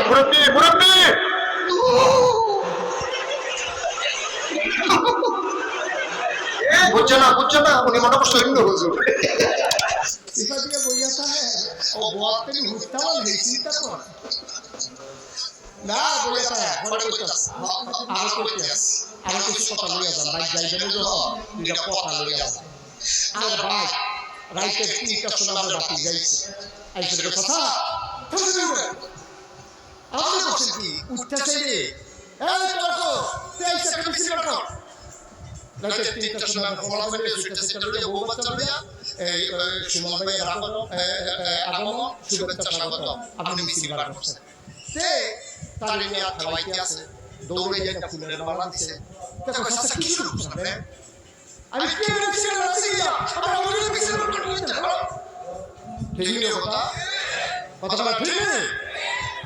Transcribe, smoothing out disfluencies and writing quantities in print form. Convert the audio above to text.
মুরব্বী মুরব্বী বুঝছে না উনি মনে করছে অন্য হুজুর সিফাতিকে বইয়া থাকে ও বয়াত থেকে হুস্তাওয়াল নেই চিন্তা কর না বইয়া থাকে পরে কইতাস আরো কইতাস আরো কিছু কথা লইয়া যান বাইক যাইবেন যে দুইটা কথা লইয়া যান আর বাইক রাইতের 3টার সময় আমরা বাতি যাইছি আইসের কথা আমাদের বলছেন কি উঠতে চাইলে এই রাখো 23 টাকা বেশি রাখো রাইতের 3টার সময় আমরা ফলা বলে সেটা লইয়া বউ বাচ্চা লইয়া এই সুমন ভাই আগমন শুভেচ্ছা স্বাগত আপনি মিছিল বার করছেন সে তার নিয়ে খাওয়াইতে আছে দৌড়ে যাইতে ফুলের মালা দিছে দেখো সাথে কি শুরু করছেন আমি কি বলছি না আমার আমাদের মিছিল বার করতে ঠিক নেই কথা কথা ঠিক নেই